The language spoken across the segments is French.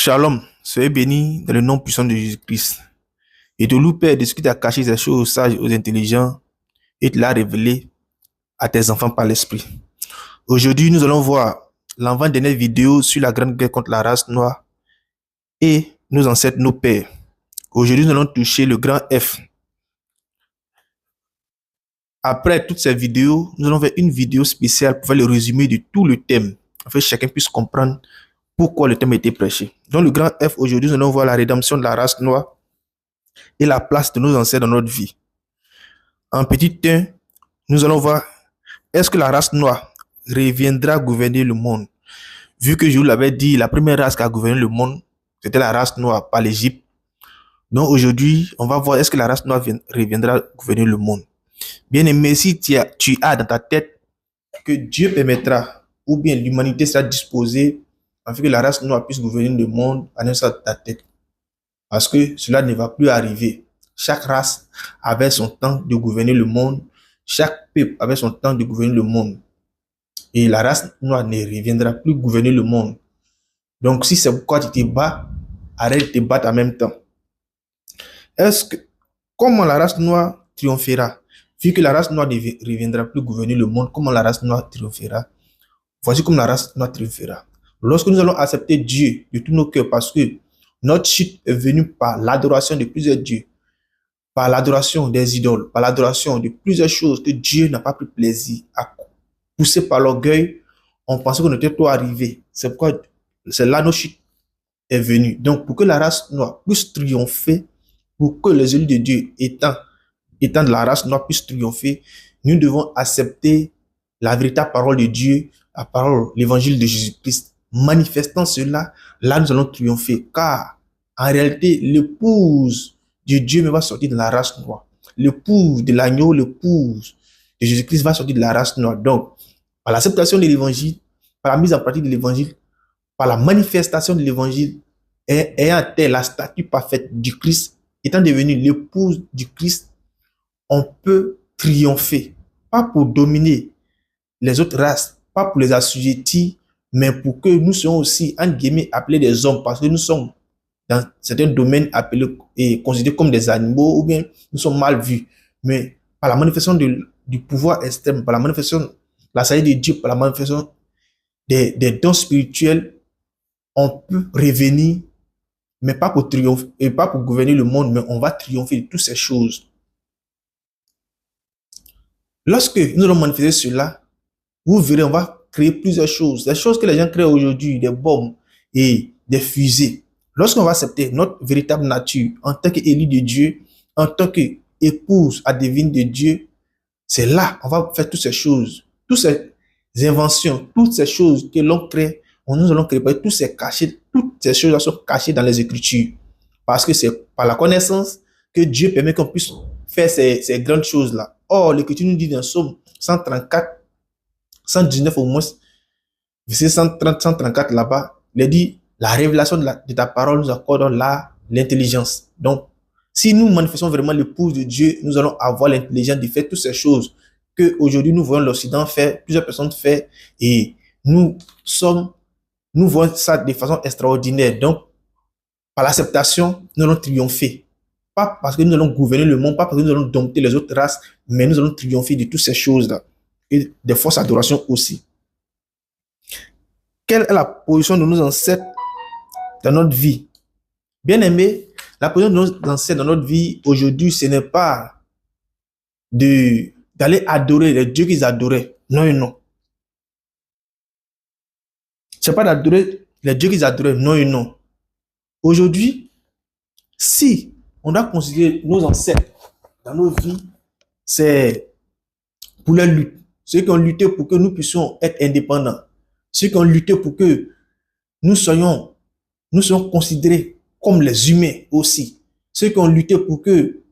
Shalom, soyez bénis dans le nom puissant de Jésus-Christ. Et de loup, Père, de ce qui t'a caché ces choses aux sages et aux intelligents et te l'a révélé à tes enfants par l'Esprit. Aujourd'hui, nous allons voir l'avant-dernière vidéo sur la grande guerre contre la race noire et nos ancêtres, nos pères. Aujourd'hui, nous allons toucher le grand F. Après toutes ces vidéos, nous allons faire une vidéo spéciale pour faire le résumé de tout le thème, afin que chacun puisse comprendre pourquoi le thème a été prêché. Dans le grand F, aujourd'hui, nous allons voir la rédemption de la race noire et la place de nos ancêtres dans notre vie. En petit 1, nous allons voir, est-ce que la race noire reviendra gouverner le monde? Vu que je vous l'avais dit, la première race qui a gouverné le monde, c'était la race noire, pas l'Égypte. Donc aujourd'hui, on va voir, est-ce que la race noire reviendra gouverner le monde? Bien aimé, si tu as dans ta tête que Dieu permettra, ou bien l'humanité sera disposée afin que la race noire puisse gouverner le monde, en ça dans ta tête. Parce que cela ne va plus arriver. Chaque race avait son temps de gouverner le monde. Chaque peuple avait son temps de gouverner le monde. Et la race noire ne reviendra plus gouverner le monde. Donc si c'est pourquoi tu te bats, arrête de te battre en même temps. Comment la race noire triomphera? Vu que la race noire ne reviendra plus gouverner le monde, comment la race noire triomphera? Voici comment la race noire triomphera. Lorsque nous allons accepter Dieu de tous nos cœurs, parce que notre chute est venue par l'adoration de plusieurs dieux, par l'adoration des idoles, par l'adoration de plusieurs choses que Dieu n'a pas pris plaisir à pousser par l'orgueil. On pensait qu'on était tout arrivé. C'est pourquoi c'est là notre chute est venue. Donc, pour que la race noire puisse triompher, pour que les élus de Dieu étant de la race noire puissent triompher, nous devons accepter la véritable parole de Dieu, la parole, l'évangile de Jésus-Christ. Manifestant cela, là nous allons triompher, car en réalité, l'épouse de Dieu va sortir de la race noire. L'épouse de l'agneau, l'épouse de Jésus-Christ va sortir de la race noire. Donc, par l'acceptation de l'évangile, par la mise en pratique de l'évangile, par la manifestation de l'évangile, ayant atteint la statue parfaite du Christ, étant devenu l'épouse du Christ, on peut triompher. Pas pour dominer les autres races, pas pour les assujettir, mais pour que nous soyons aussi, entre guillemets, appelés des hommes, parce que nous sommes dans certains domaines appelés et considérés comme des animaux, ou bien nous sommes mal vus. Mais par la manifestation du pouvoir extrême, par la manifestation de la sagesse de Dieu, par la manifestation des dons spirituels, on peut revenir, mais pas pour triompher, et pas pour gouverner le monde, mais on va triompher de toutes ces choses. Lorsque nous allons manifester cela, vous verrez, on va créer plusieurs choses. Les choses que les gens créent aujourd'hui, des bombes et des fusées. Lorsqu'on va accepter notre véritable nature en tant qu'élu de Dieu, en tant qu'épouse adivine de Dieu, c'est là on va faire toutes ces choses, toutes ces inventions, toutes ces choses que l'on crée, nous allons créer, toutes ces choses sont cachées dans les Écritures. Parce que c'est par la connaissance que Dieu permet qu'on puisse faire ces grandes choses-là. Or, l'Écriture nous dit dans Psaume 134, 119 au moins, verset 130, 134 là-bas, il dit, la révélation de ta parole nous accorde l'intelligence. Donc, si nous manifestons vraiment l'épouse de Dieu, nous allons avoir l'intelligence de faire toutes ces choses que aujourd'hui nous voyons l'Occident faire, plusieurs personnes faire, et nous voyons ça de façon extraordinaire. Donc, par l'acceptation, nous allons triompher. Pas parce que nous allons gouverner le monde, pas parce que nous allons dompter les autres races, mais nous allons triompher de toutes ces choses-là. Et des fausses adorations aussi. Quelle est la position de nos ancêtres dans notre vie? Bien aimé, la position de nos ancêtres dans notre vie aujourd'hui, ce n'est pas d'aller adorer les dieux qu'ils adoraient. Non et non. Ce n'est pas d'adorer les dieux qu'ils adoraient. Non et non. Aujourd'hui, si on doit considérer nos ancêtres dans nos vies, c'est pour leur lutte. Ceux qui ont lutté pour que nous puissions être indépendants. Ceux qui ont lutté pour que nous soyons considérés comme les humains aussi. Ceux qui ont lutté pour que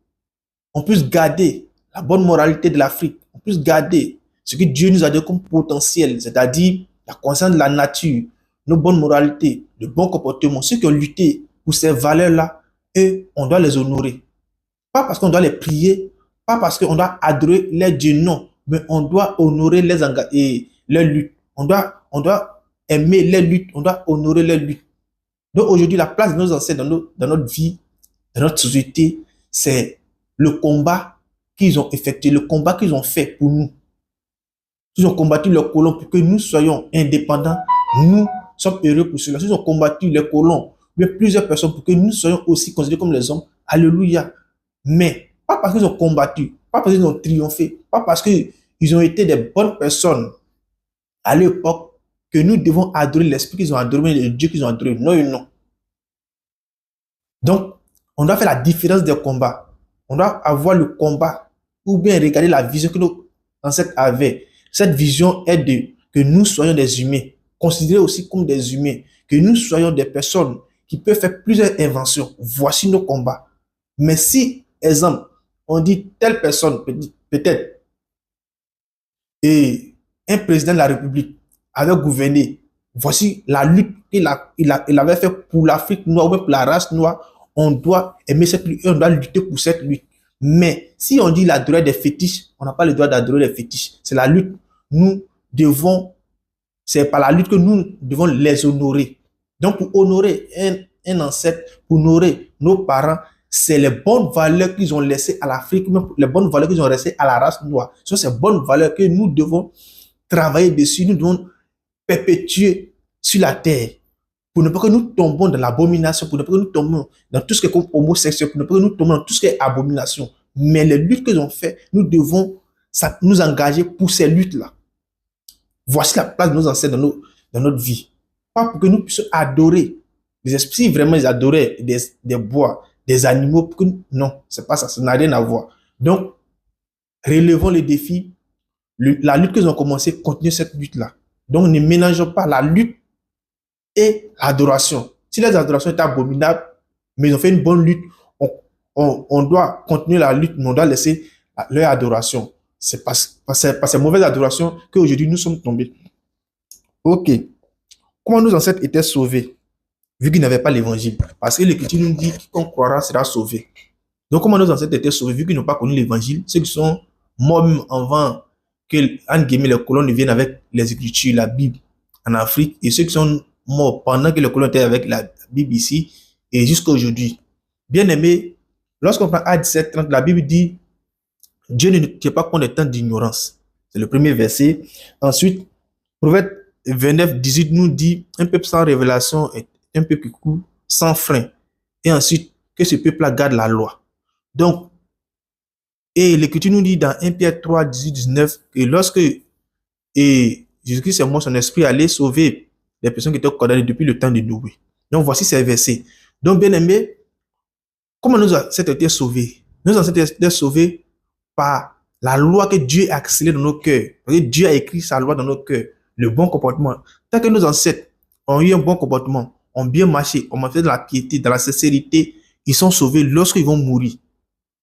on puisse garder la bonne moralité de l'Afrique. On puisse garder ce que Dieu nous a donné comme potentiel, c'est-à-dire la conscience de la nature, nos bonnes moralités, le bon comportement. Ceux qui ont lutté pour ces valeurs-là, eux, on doit les honorer. Pas parce qu'on doit les prier, pas parce qu'on doit adorer les dieux, non. Mais on doit honorer leur lutte. On doit aimer les luttes, on doit honorer les luttes. Donc aujourd'hui, la place de nos ancêtres dans notre vie, dans notre société, c'est le combat qu'ils ont effectué, le combat qu'ils ont fait pour nous. Ils ont combattu les colons pour que nous soyons indépendants. Nous sommes heureux pour cela. Ils ont combattu les colons, mais plusieurs personnes pour que nous soyons aussi considérés comme les hommes. Alléluia. Mais pas parce qu'ils ont combattu, pas parce qu'ils ont triomphé, pas parce qu'ils ont été des bonnes personnes à l'époque que nous devons adorer l'esprit qu'ils ont adoré, le Dieu qu'ils ont adoré. Non et non. Donc, on doit faire la différence des combats. On doit avoir le combat ou bien regarder la vision que nos ancêtres avaient. Cette vision est que nous soyons des humains, considérés aussi comme des humains, que nous soyons des personnes qui peuvent faire plusieurs inventions. Voici nos combats. Mais si, exemple, on dit telle personne, peut-être, et un président de la République avait gouverné, voici la lutte qu'il avait fait pour l'Afrique noire ou pour la race noire, on doit aimer cette lutte, on doit lutter pour cette lutte. Mais si on dit l'adorer des fétiches, on n'a pas le droit d'adorer les fétiches. C'est la lutte. C'est par la lutte que nous devons les honorer. Donc pour honorer un ancêtre, pour honorer nos parents, c'est les bonnes valeurs qu'ils ont laissées à l'Afrique, les bonnes valeurs qu'ils ont laissées à la race noire. Ce sont ces bonnes valeurs que nous devons travailler dessus, nous devons perpétuer sur la terre pour ne pas que nous tombions dans l'abomination, pour ne pas que nous tombions dans tout ce qui est comme homosexuel, pour ne pas que nous tombions dans tout ce qui est abomination. Mais les luttes qu'ils ont fait, nous devons nous engager pour ces luttes-là. Voici la place de nos ancêtres dans notre vie. Pas pour que nous puissions adorer les esprits, si vraiment ils adoraient des bois, des animaux, non, c'est pas ça, ça n'a rien à voir. Donc, relevons les défis, la lutte qu'ils ont commencé, continuez cette lutte-là. Donc, ne mélangeons pas la lutte et l'adoration. Si les adorations étaient abominables, mais ils ont fait une bonne lutte, on doit continuer la lutte, mais on doit laisser leur adoration. C'est par ces mauvaises adorations qu'aujourd'hui nous sommes tombés. Ok. Comment nos ancêtres étaient sauvés, vu qu'ils n'avaient pas l'évangile? Parce que l'Écriture nous dit qu'on croira sera sauvé. Donc, comment nos ancêtres étaient sauvés, vu qu'ils n'ont pas connu l'évangile? Ceux qui sont morts avant que, entre guillemets, les colons ne viennent avec les Écritures, la Bible en Afrique, et ceux qui sont morts pendant que les colons étaient avec la Bible ici, et jusqu'à aujourd'hui. Bien aimé, lorsqu'on prend Actes 17:30, la Bible dit Dieu ne tient pas compte des temps d'ignorance. C'est le premier verset. Ensuite, Proverbe 29:18 nous dit un peuple sans révélation est un peuple qui court sans frein. Et ensuite, que ce peuple-là garde la loi. Donc, et l'Écriture nous dit dans 1 Pierre 3:18-19 que lorsque Jésus-Christ est mort, son esprit allait sauver les personnes qui étaient condamnées depuis le temps de Noé. Donc, voici ces versets. Donc, bien aimé, comment nos ancêtres étaient sauvés? Nos ancêtres étaient sauvés par la loi que Dieu a scellée dans nos cœurs. Parce que Dieu a écrit sa loi dans nos cœurs. Le bon comportement. Tant que nos ancêtres ont eu un bon comportement, ont bien marché, ont marché dans la piété, dans la sincérité, ils sont sauvés lorsqu'ils vont mourir.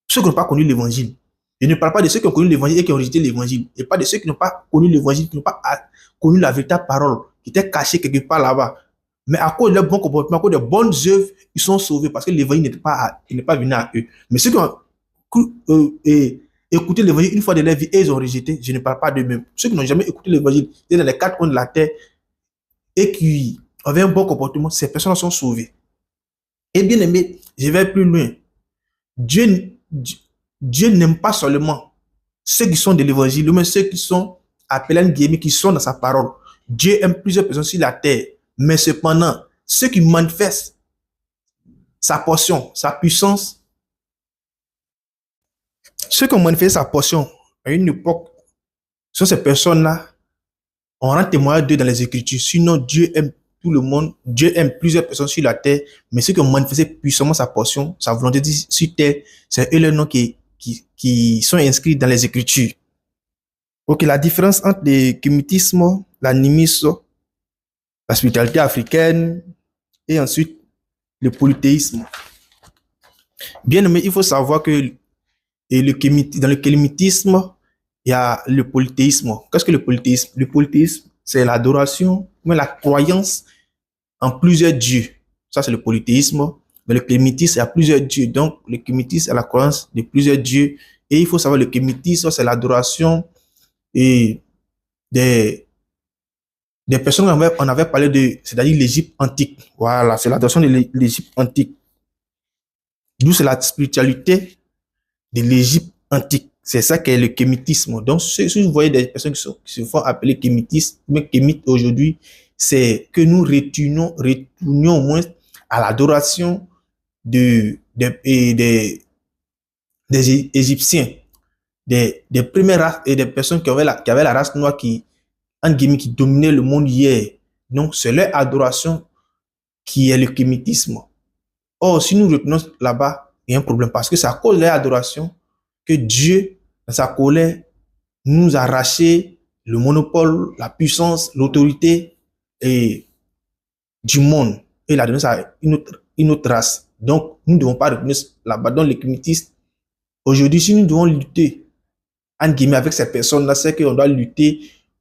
Ceux qui n'ont pas connu l'évangile. Je ne parle pas de ceux qui ont connu l'évangile et qui ont rejeté l'évangile. Et pas de ceux qui n'ont pas connu l'évangile, qui n'ont pas connu la véritable parole, qui était cachée quelque part là-bas. Mais à cause de leur bon comportement, à cause des bonnes œuvres, ils sont sauvés parce que l'évangile n'est pas venu à eux. Mais ceux qui ont écouté l'évangile une fois de leur vie et ils ont rejeté, je ne parle pas d'eux-mêmes. Ceux qui n'ont jamais écouté l'évangile, ils sont dans les quatre coins de la terre et qui avaient un bon comportement, ces personnes sont sauvées. Et bien aimé, je vais plus loin. Dieu n'aime pas seulement ceux qui sont de l'évangile, mais ceux qui sont appelés en guillemets, qui sont dans sa parole. Dieu aime plusieurs personnes sur la terre, mais cependant, ceux qui manifestent sa portion, sa puissance, ceux qui ont manifesté sa portion à une époque, sont ces personnes-là, on rend témoignage d'eux dans les Écritures. Sinon, Dieu aime tout le monde, Dieu aime plusieurs personnes sur la terre, mais ceux qui ont manifesté puissamment sa portion, sa volonté sur terre, c'est eux les noms qui sont inscrits dans les Écritures. Ok, la différence entre le kémitisme, l'animisme, la spiritualité africaine et ensuite le polythéisme. Bien aimé, il faut savoir que dans le kémitisme, il y a le polythéisme. Qu'est-ce que le polythéisme? Le polythéisme, c'est l'adoration, mais la croyance en plusieurs dieux. Ça, c'est le polythéisme. Dans le kémitisme, il y a plusieurs dieux. Donc, le kémitisme, c'est la croyance de plusieurs dieux. Et il faut savoir, le kémitisme, c'est l'adoration et Des personnes, on avait parlé de, c'est-à-dire l'Égypte antique. Voilà, c'est l'adoration de l'Égypte antique. D'où c'est la spiritualité de l'Égypte antique. C'est ça qu'est le kémitisme. Donc, si vous voyez des personnes qui se font appeler kémitistes, mais kémites aujourd'hui, c'est que nous retournions au moins à l'adoration des Égyptiens, des premières races et des personnes qui avaient la race noire qui dominait le monde hier. Donc, c'est leur adoration qui est le kémitisme. Or, si nous retenons là-bas, il y a un problème parce que c'est à cause de leur adoration que Dieu, dans sa colère, nous a arraché le monopole, la puissance, l'autorité et du monde. Et il a donné ça à une autre race. Donc, nous ne devons pas retenir là-bas. Donc, les kémitistes, aujourd'hui, si nous devons lutter, en guillemets, avec ces personnes-là, c'est qu'on doit lutter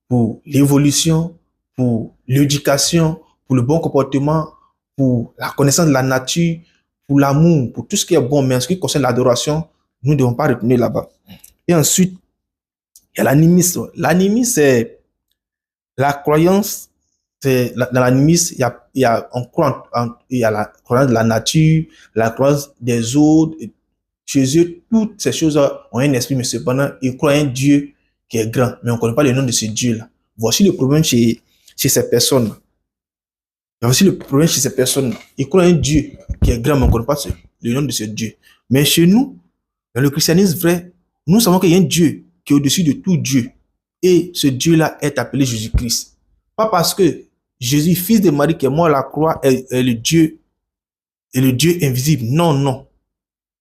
pour l'évolution, pour l'éducation, pour le bon comportement, pour la connaissance de la nature, pour l'amour, pour tout ce qui est bon. Mais en ce qui concerne l'adoration, nous ne devons pas retenir là-bas. Et ensuite, il y a l'animisme. L'animisme, c'est la croyance. Dans l'animisme, il y a la croyance de la nature, la croyance des autres. Chez eux, toutes ces choses ont un esprit, mais cependant, ils croient un Dieu qui est grand, mais on ne connaît pas le nom de ce Dieu-là. Voici le problème chez ces personnes. Voici le problème chez ces personnes. Ils croient un Dieu qui est grand, mais on ne connaît pas le nom de ce Dieu. Mais chez nous, dans le christianisme vrai, nous savons qu'il y a un Dieu qui est au-dessus de tout Dieu. Et ce Dieu-là est appelé Jésus-Christ. Pas parce que Jésus, fils de Marie, qui est mort à la croix, est le Dieu invisible. Non, non.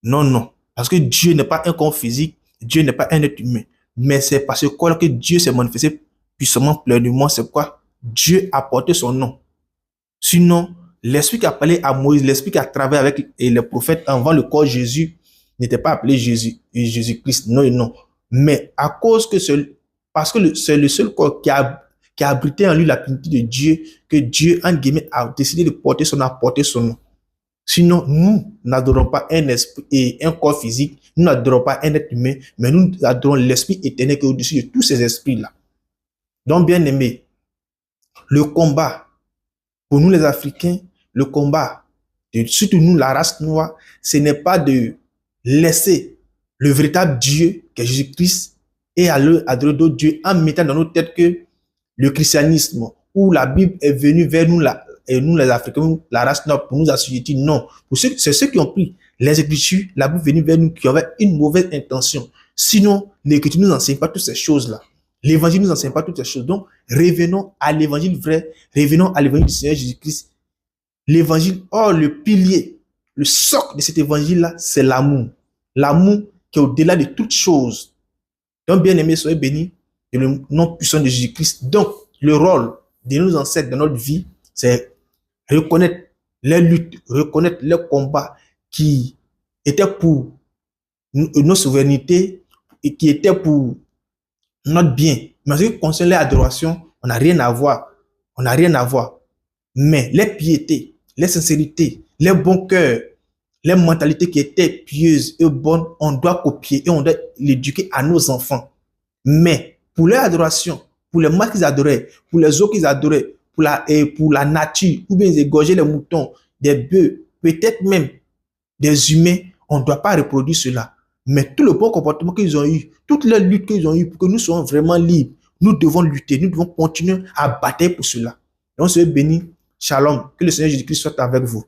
Non, non. Parce que Dieu n'est pas un corps physique, Dieu n'est pas un être humain. Mais c'est parce que Dieu s'est manifesté puissamment, pleinement. C'est quoi? Dieu a porté son nom. Sinon, l'esprit qui a parlé à Moïse, l'esprit qui a travaillé avec les prophètes avant le corps de Jésus, n'était pas appelé Jésus-Christ. Non et non. Mais à cause que parce que c'est le seul corps qui a abrité en lui la plénitude de Dieu, que Dieu, en guillemets, a décidé de porter son nom, a porté son nom. Sinon, nous n'adorons pas un esprit et un corps physique, nous n'adorons pas un être humain, mais nous adorons l'esprit éternel qui est au-dessus de tous ces esprits-là. Donc, bien aimé, le combat, pour nous les Africains, le combat, surtout nous, la race noire, ce n'est pas de laisser le véritable Dieu, qui est Jésus-Christ, et adorer d'autres dieux en mettant dans nos têtes que le christianisme ou la Bible est venue vers nous et nous les Africains, la race noire, pour nous assujettir. Non. C'est ceux qui ont pris les Écritures, la Bible venue vers nous, qui avaient une mauvaise intention. Sinon, l'Écriture ne nous enseigne pas toutes ces choses-là. L'Évangile ne nous enseigne pas toutes ces choses. Donc, revenons à l'Évangile vrai, revenons à l'Évangile du Seigneur Jésus-Christ. L'Évangile, le pilier, le socle de cet Évangile-là, c'est l'amour. L'amour qui est au-delà de toutes choses. Donc, bien aimés, soyez bénis de le nom puissant de Jésus-Christ. Donc, le rôle de nos ancêtres dans notre vie, c'est reconnaître les luttes, reconnaître les combats qui étaient pour nos souverainetés et qui étaient pour notre bien. Mais en ce qui concerne l'adoration, on n'a rien à voir. On n'a rien à voir. Mais les piétés, les sincérités, les bons cœurs, les mentalités qui étaient pieuses et bonnes, on doit copier et on doit l'éduquer à nos enfants. Mais pour l'adoration, pour les masques qu'ils adoraient, pour les eaux qu'ils adoraient, pour la nature, ou bien ils égorgeaient les moutons, des bœufs, peut-être même des humains, on ne doit pas reproduire cela. Mais tout le bon comportement qu'ils ont eu, toutes les luttes qu'ils ont eues pour que nous soyons vraiment libres, nous devons lutter, nous devons continuer à batailler pour cela. Donc, soyez bénis. Shalom. Que le Seigneur Jésus-Christ soit avec vous.